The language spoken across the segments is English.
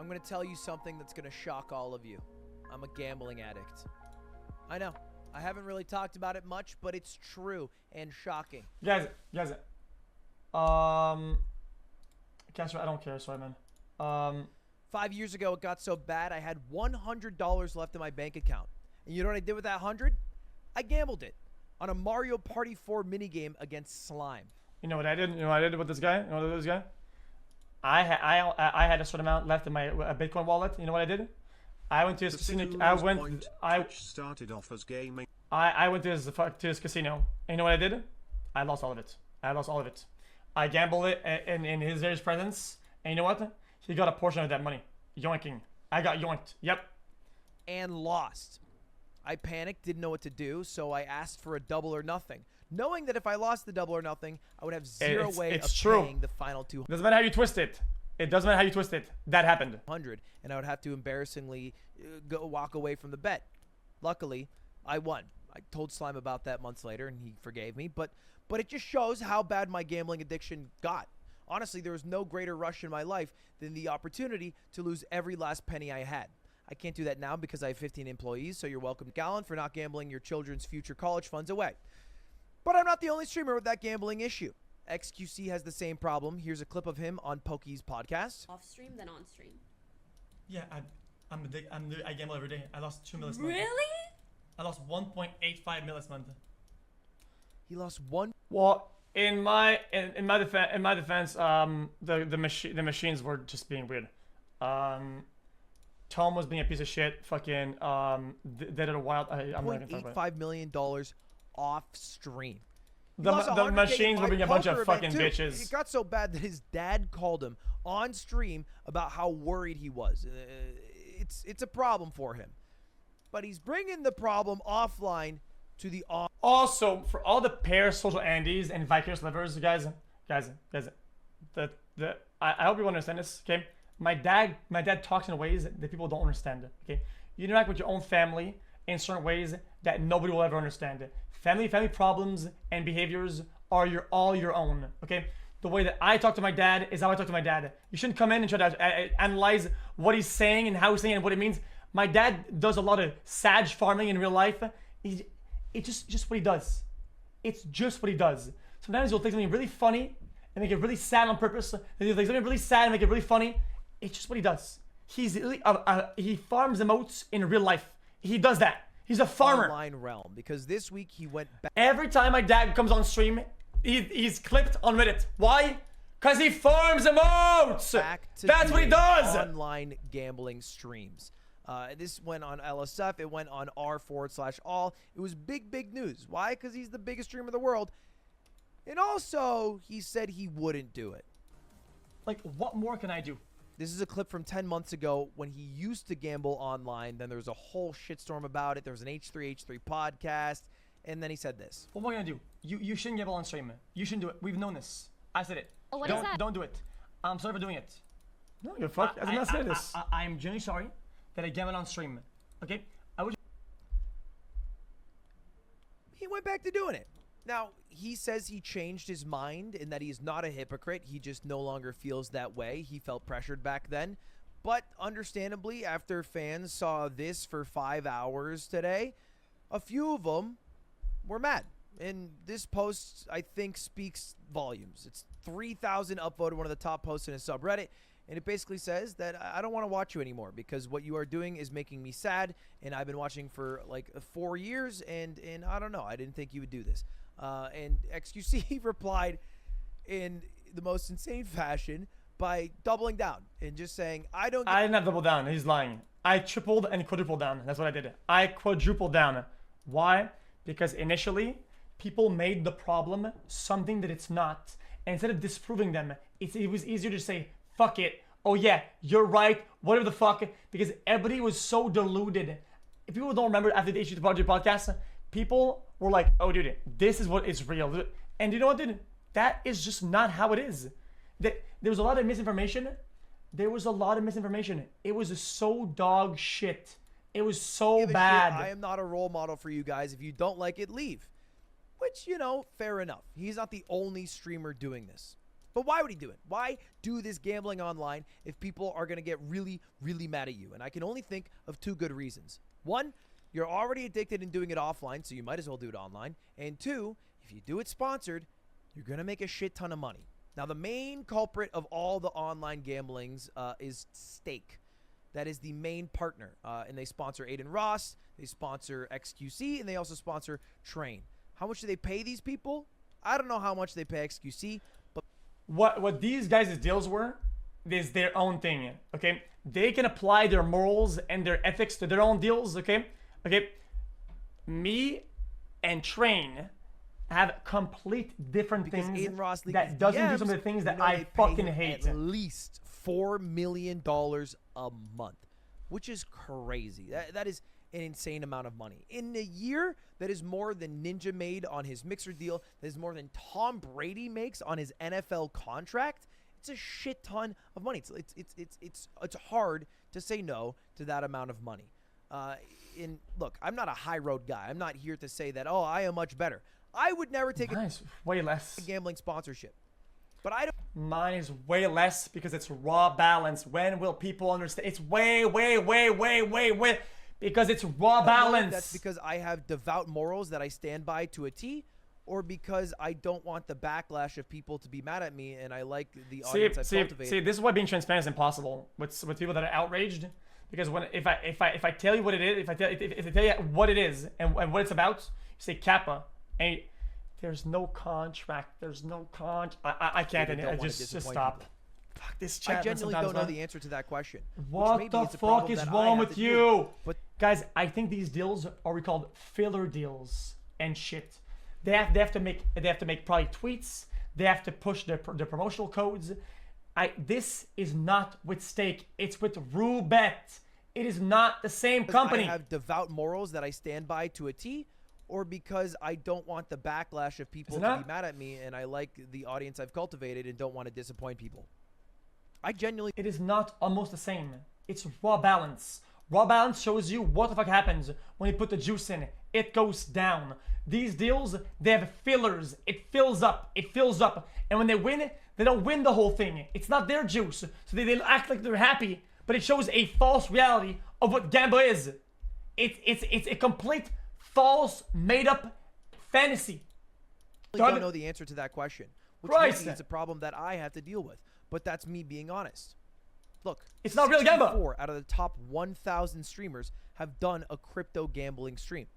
I'm going to tell you something that's going to shock all of you. I'm a gambling addict. I know. I haven't really talked about it much, but it's true and shocking. Guys. Cancer, I don't care, sorry, man. 5 years ago, it got so bad, I had $100 left in my bank account. And you know what I did with that 100? I gambled it on a Mario Party 4 minigame against slime. You know what I did? You know what I did with this guy? You know what I did with this guy? I had a certain amount left in my Bitcoin wallet. You know what I did? I went to his casino. I started off as gaming. I went to his casino. And you know what I did? I lost all of it. I gambled it in his presence. And you know what? He got a portion of that money. Yoinking. I got yoinked. Yep. And lost. I panicked, didn't know what to do, so I asked for a double or nothing, knowing that if I lost the double or nothing, I would have zero way of paying the final 200. Doesn't matter how you twist it. It doesn't matter how you twist it. That happened. 100, and I would have to embarrassingly walk away from the bet. Luckily, I won. I told Slime about that months later, and he forgave me. But it just shows how bad my gambling addiction got. Honestly, there was no greater rush in my life than the opportunity to lose every last penny I had. I can't do that now because I have 15 employees, so you're welcome, Gallon, for not gambling your children's future college funds away. But I'm not the only streamer with that gambling issue. xQc has the same problem. Here's a clip of him on Pokey's podcast. Off stream than on stream. Yeah, I gamble every day. I lost 2 million. Really? I lost 1.85 million this month. He lost one. Well, in my defense, the machines were just being weird. Tom was being a piece of shit. Fucking did it a wild. I'm not gonna talk about it. $0.85 million off stream. The machines were being a bunch of fucking bitches. It got so bad that his dad called him on stream about how worried he was. It's a problem for him, but he's bringing the problem offline to the on. Also, for all the parasocial Andes and vicarious livers, guys, I hope you understand this. Okay, my dad talks in ways that people don't understand. Okay, you interact with your own family in certain ways that nobody will ever understand. Family problems and behaviors are all your own. Okay, the way that I talk to my dad is how I talk to my dad. You shouldn't come in and try to analyze what he's saying and how he's saying it and what it means. My dad does a lot of sag farming in real life. It's just what he does. It's just what he does. Sometimes he'll take something really funny and make it really sad on purpose. And he'll take something really sad and make it really funny. It's just what he does. He farms emotes in real life. He does that. He's a farmer. Online realm, because this week he went back. Every time my dad comes on stream, he's clipped on Reddit. Why? Because he farms emotes. That's what he does. Online gambling streams. This went on LSF. It went on r/all. It was big news. Why? Because he's the biggest streamer in the world. And also, he said he wouldn't do it. Like, what more can I do? This is a clip from 10 months ago when he used to gamble online. Then there was a whole shitstorm about it. There was an H3H3 podcast. And then he said this. What am I going to do? You shouldn't gamble on stream. You shouldn't do it. We've known this. I said it. Oh, what is that? Don't do it. I'm sorry for doing it. No, you're fucked. I did not say this. I'm genuinely sorry that I gambled on stream. Okay? He went back to doing it. Now, he says he changed his mind and that he's not a hypocrite. He just no longer feels that way. He felt pressured back then. But understandably, after fans saw this for 5 hours today, a few of them were mad. And this post, I think, speaks volumes. It's 3,000 upvoted, one of the top posts in his subreddit. And it basically says that I don't want to watch you anymore because what you are doing is making me sad. And I've been watching for like 4 years. And I don't know. I didn't think you would do this. And xQc replied in the most insane fashion by doubling down and just saying, I didn't have double down. He's lying. I tripled and quadrupled down. That's what I did. I quadrupled down. Why? Because initially, people made the problem something that it's not. And instead of disproving them, it was easier to say, fuck it. Oh yeah, you're right. Whatever the fuck. Because everybody was so deluded. If people don't remember after the Issue to Project podcast, people were like, oh dude, this is what is real. And you know what, dude? That is just not how it is. There was a lot of misinformation. It was so dog shit. It was so bad. I am not a role model for you guys. If you don't like it, leave. Which, you know, fair enough. He's not the only streamer doing this. But why would he do it? Why do this gambling online if people are going to get really, really mad at you? And I can only think of two good reasons. One, you're already addicted in doing it offline, so you might as well do it online. And two, if you do it sponsored, you're going to make a shit ton of money. Now, the main culprit of all the online gamblings is Stake. That is the main partner. And they sponsor Aiden Ross, they sponsor xQc, and they also sponsor Train. How much do they pay these people? I don't know how much they pay xQc, but what these guys' deals were is their own thing, okay? They can apply their morals and their ethics to their own deals, okay? Okay, me and Train have complete different because things Aiden Ross leaked that his doesn't do DMs, some of the things that you know I they pay fucking him hate. At least $4 million a month, which is crazy. That is an insane amount of money. In a year, that is more than Ninja made on his Mixer deal. That is more than Tom Brady makes on his NFL contract. It's a shit ton of money. It's hard to say no to that amount of money. Look, I'm not a high road guy. I'm not here to say that, oh, I am much better. I would never take way less a gambling sponsorship. But I don't. Mine is way less because it's raw balance. When will people understand? It's way because it's raw balance. That's because I have devout morals that I stand by to a T, or because I don't want the backlash of people to be mad at me, and I like the audience I've cultivated. See, this is why being transparent is impossible with people that are outraged. Because if I tell you what it is, if I tell you what it is and what it's about, you say Kappa, and there's no contract. There's no I can't. I just stop. People. Fuck this chat. I genuinely don't know the answer to that question. What the fuck is wrong with you? But guys, I think these deals are called filler deals and shit. They have to make probably tweets. They have to push their promotional codes. This is not with Stake. It's with Roulette. It is not the same company. I have devout morals that I stand by to a T, or because I don't want the backlash of people to be mad at me, and I like the audience I've cultivated and don't want to disappoint people. I genuinely. It is not almost the same. It's raw balance. Raw balance shows you what the fuck happens when you put the juice in. It goes down. These deals, they have fillers. It fills up. And when they win, they don't win the whole thing. It's not their juice. So they act like they're happy, but it shows a false reality of what gamble is. It's a complete false, made-up fantasy. I don't know the answer to that question, which maybe is a problem that I have to deal with. But that's me being honest. Look, it's not real gambling. 4 out of the top 1,000 streamers have done a crypto gambling stream.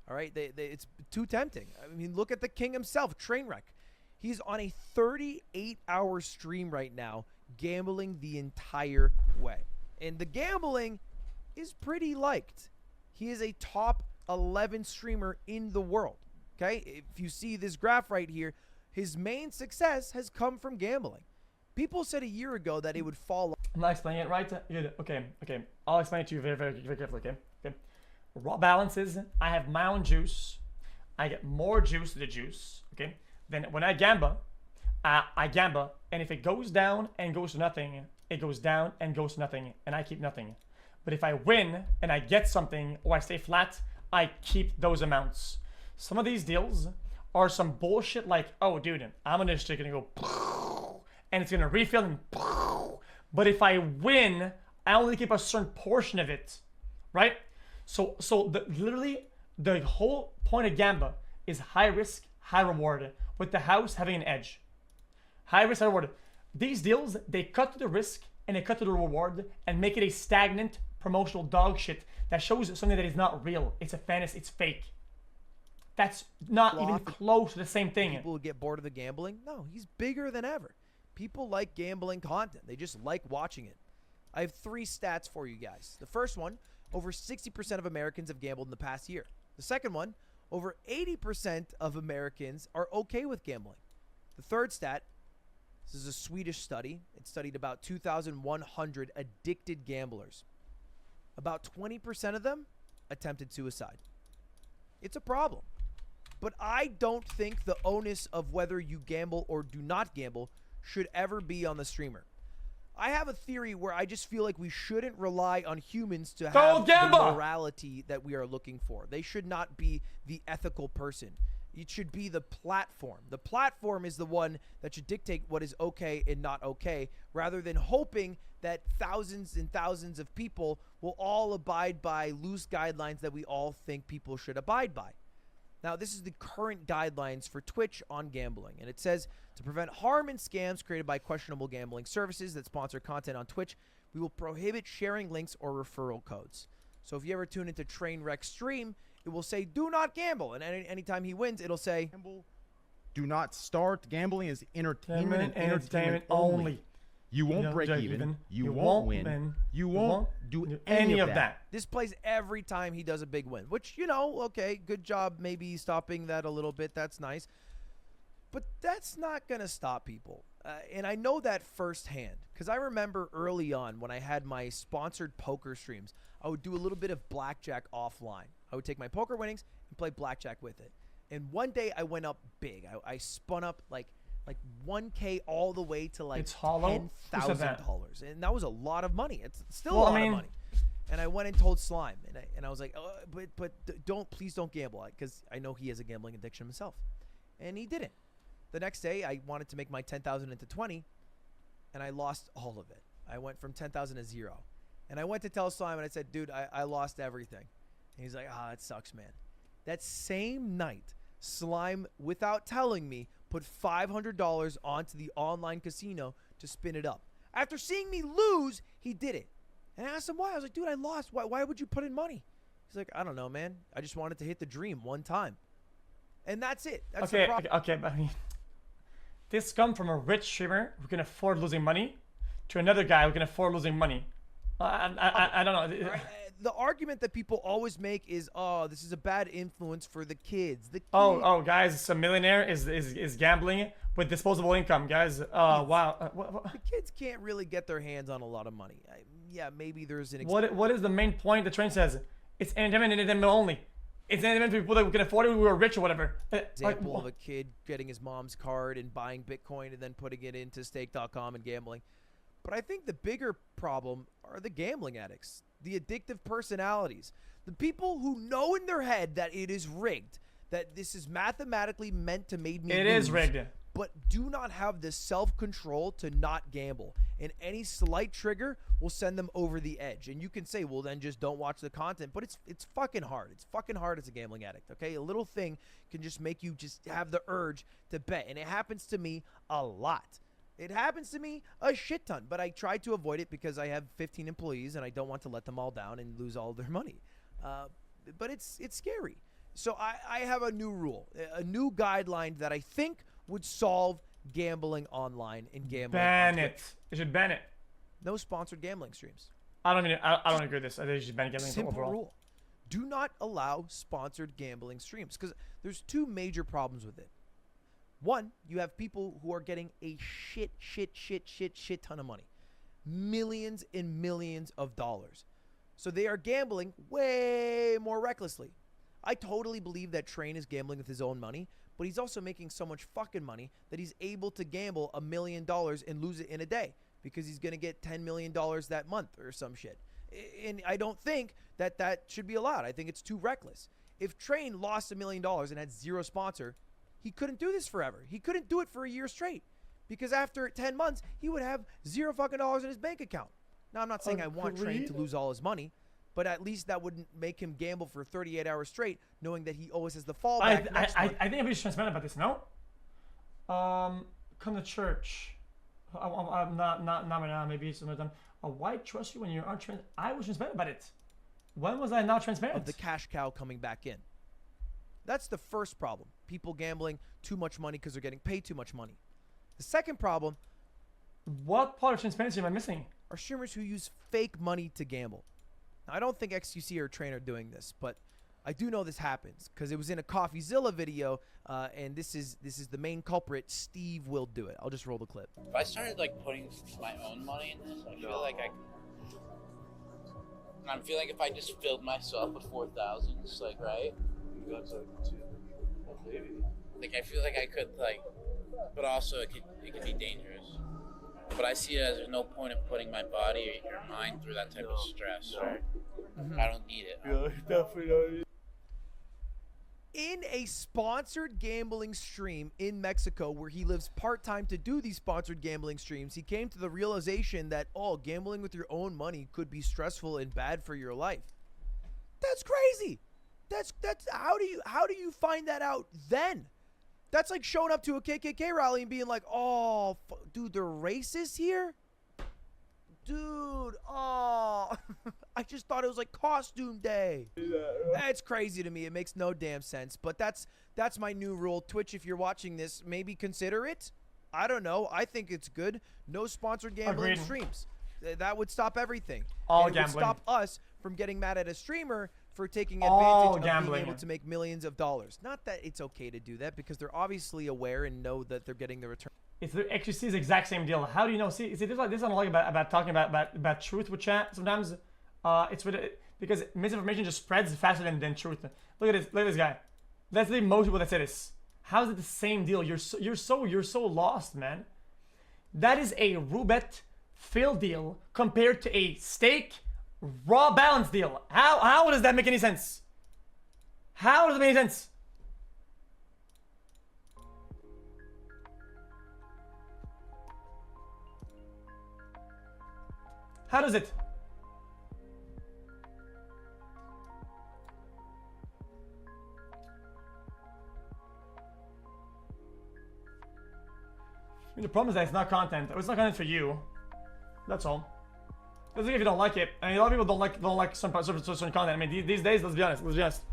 All right, it's too tempting. I mean, look at the king himself, Trainwreck. He's on a 38-hour stream right now, gambling the entire way. And the gambling is pretty liked. He is a top 11 streamer in the world. Okay, if you see this graph right here, his main success has come from gambling. People said a year ago that it would fall. I'm not explaining it right. Okay. I'll explain it to you very carefully. Okay. Raw balance is I have my own juice. I get more juice to the juice. Okay. Then when I gamble, and if it goes down and goes to nothing, it goes down and goes to nothing, and I keep nothing. But if I win and I get something or I stay flat, I keep those amounts. Some of these deals are some bullshit like, oh, dude, I'm just gonna go. And it's gonna refill and but if I win, I only keep a certain portion of it, right? So literally the whole point of Gamba is high risk, high reward, with the house having an edge. High risk, high reward. These deals, they cut to the risk and they cut to the reward and make it a stagnant promotional dog shit that shows something that is not real. It's a fantasy, it's fake. That's not even close to the same thing. People would get bored of the gambling? No, he's bigger than ever. People like gambling content. They just like watching it. I have 3 stats for you guys. The first one, over 60% of Americans have gambled in the past year. The second one, over 80% of Americans are okay with gambling. The third stat, this is a Swedish study. It studied about 2,100 addicted gamblers. About 20% of them attempted suicide. It's a problem. But I don't think the onus of whether you gamble or do not gamble should ever be on the streamer. I have a theory where I just feel like we shouldn't rely on humans to have the morality that we are looking for. They should not be the ethical person. It should be the platform. The platform is the one that should dictate what is okay and not okay, rather than hoping that thousands and thousands of people will all abide by loose guidelines that we all think people should abide by. Now, this is the current guidelines for Twitch on gambling, and it says, to prevent harm and scams created by questionable gambling services that sponsor content on Twitch, we will prohibit sharing links or referral codes. So if you ever tune into Trainwreck's stream, it will say, do not gamble, and anytime he wins, it'll say, do not start. Gambling is entertainment and entertainment only. You won't break even. You won't win. You won't do any of that. This plays every time he does a big win, which, you know, okay, good job maybe stopping that a little bit. That's nice. But that's not going to stop people. And I know that firsthand because I remember early on when I had my sponsored poker streams, I would do a little bit of blackjack offline. I would take my poker winnings and play blackjack with it. And one day I went up big. I spun up like 1K all the way to like $10,000, and that was a lot of money. It's still a lot of money. And I went and told Slime, and I was like, oh, but please don't gamble, because I know he has a gambling addiction himself, and he didn't. The next day, I wanted to make my 10,000 into 20, and I lost all of it. I went from 10,000 to 0, and I went to tell Slime, and I said, dude, I lost everything. And he's like, it sucks, man. That same night, Slime, without telling me, put $500 onto the online casino to spin it up. After seeing me lose, he did it. And I asked him why. I was like, dude, I lost. Why would you put in money? He's like, I don't know, man. I just wanted to hit the dream one time. And that's it. That's the problem. Okay, but I mean, this comes from a rich streamer who can afford losing money to another guy who can afford losing money. I don't know. The argument that people always make is, oh, this is a bad influence for the kids. Oh, guys, some millionaire is gambling with disposable income, guys. Wow. The kids can't really get their hands on a lot of money. Yeah, maybe there's an. What is the main point? The train says it's entertainment and entertainment only. It's entertainment for people that can afford it. We were rich or whatever. Example of a kid getting his mom's card and buying Bitcoin and then putting it into stake.com and gambling. But I think the bigger problem are the gambling addicts, the addictive personalities, the people who know in their head that it is rigged, that this is mathematically meant to make me lose. It is rigged. But do not have the self-control to not gamble. And any slight trigger will send them over the edge. And you can say, well, then just don't watch the content. But it's fucking hard. It's fucking hard as a gambling addict, okay? A little thing can just make you just have the urge to bet. And it happens to me a lot. It happens to me a shit ton, but I try to avoid it because I have 15 employees and I don't want to let them all down and lose all their money. But it's scary. So I have a new rule, a new guideline that I think would solve gambling online and gambling. Ban it. They should ban it. No sponsored gambling streams. I don't agree with this. I think they should ban gambling Simple overall. Rule. Do not allow sponsored gambling streams because there's two major problems with it. One, you have people who are getting a shit ton of money. Millions and millions of dollars. So they are gambling way more recklessly. I totally believe that Train is gambling with his own money, but he's also making so much fucking money that he's able to gamble $1 million and lose it in a day because he's going to get $10 million that month or some shit. And I don't think that should be allowed. I think it's too reckless. If Train lost $1 million and had zero sponsor, he couldn't do this forever. He couldn't do it for a year straight because after 10 months, he would have zero fucking dollars in his bank account. Now, I'm not saying I want Train to lose all his money, but at least that wouldn't make him gamble for 38 hours straight, knowing that he always has the fallback. I think everybody's transparent about this, no? Come to church. I'm not right now, maybe some of them. Why trust you when you aren't transparent? I was transparent about it. When was I not transparent? Of the cash cow coming back in. That's the first problem. People gambling too much money because they're getting paid too much money. The second problem. What part of transparency am I missing? Are streamers who use fake money to gamble. Now, I don't think xQc or Train are doing this, but I do know this happens because it was in a CoffeeZilla video, and this is the main culprit. Steve will do it. I'll just roll the clip. If I started like putting my own money in this, I feel like I'm feeling like if I just filled myself with 4,000s, like, right? That's maybe. Like I feel like I could but also it could be dangerous. But I see it as there's no point in putting my body or your mind through that type of stress. Right? I don't need it. Yeah, definitely don't. in a sponsored gambling stream in Mexico where he lives part-time to do these sponsored gambling streams, he came to the realization that, oh, gambling with your own money could be stressful and bad for your life. That's crazy. That's how do you find that out then? That's like showing up to a KKK rally and being like, oh, dude, they're racist here? Dude, oh, I just thought it was like costume day. That's crazy to me. It makes no damn sense. But that's my new rule. Twitch, if you're watching this, maybe consider it. I don't know. I think it's good. No sponsored gambling streams. That would stop everything. All it gambling. would stop us from getting mad at a streamer for taking advantage of gambling. being able to make millions of dollars. Not that it's okay to do that, because they're obviously aware and know that they're getting the return. It's the xQc is the exact same deal. How do you know? See, this like this I don't like about talking about truth with chat. Sometimes it's with it, because misinformation just spreads faster than truth. Look at this guy. That's the most people that say this. How is it the same deal? You're so lost, man. That is a roulette fill deal compared to a steak raw balance deal. How does that make any sense? How does it make any sense? How does it? I mean, the problem is that it's not content. It's not content for you. That's all. That's like if you don't like it. I mean, a lot of people don't like certain content. I mean, these days, let's be honest.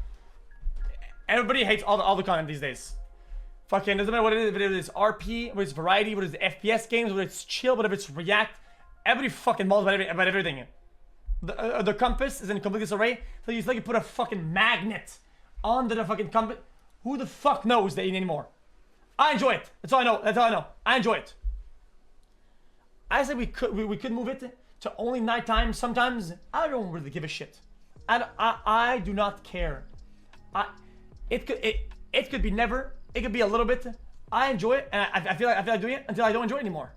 Everybody hates all the content these days. Fucking doesn't matter what it is. Whether it's RP, whether it's variety, whether it's FPS games, whether it's chill, whether it's React. Everybody fucking malls about everything. The compass is in complete disarray. So it's like you put a fucking magnet onto the fucking compass. Who the fuck knows that anymore? I enjoy it. That's all I know. I enjoy it. I said we could move it to only nighttime sometimes. I don't really give a shit. I do not care. It could be never. It could be a little bit. I enjoy it, and I feel like doing it until I don't enjoy it anymore.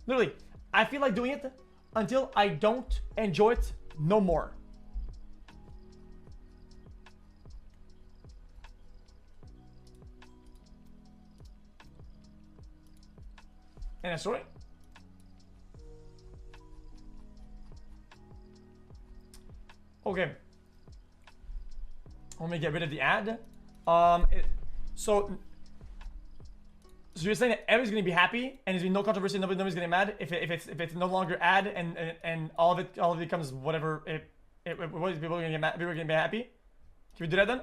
Literally, I feel like doing it until I don't enjoy it no more. And that's right. Okay. Let me get rid of the ad. So you're saying that everyone's gonna be happy and there's gonna be no controversy, nobody's gonna get mad if it's no longer ad and all of it becomes whatever people are gonna get mad, people are gonna be happy? Can we do that then?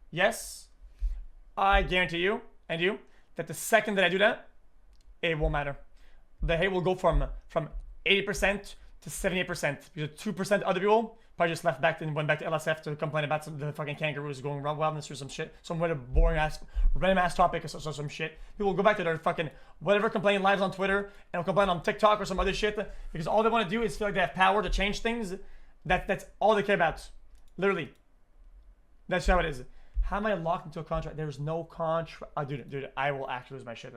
Yes. I guarantee you and you that the second that I do that, it won't matter. The hate will go from 80% to 78%, because 2% other people probably just left back and went back to LSF to complain about the fucking kangaroos going wildness or some shit, some boring ass, random ass topic or some shit. People will go back to their fucking whatever complaining lives on Twitter and complain on TikTok or some other shit, because all they want to do is feel like they have power to change things. That's all they care about. Literally. That's how it is. How am I locked into a contract? There's no contract. Dude, I will actually lose my shit.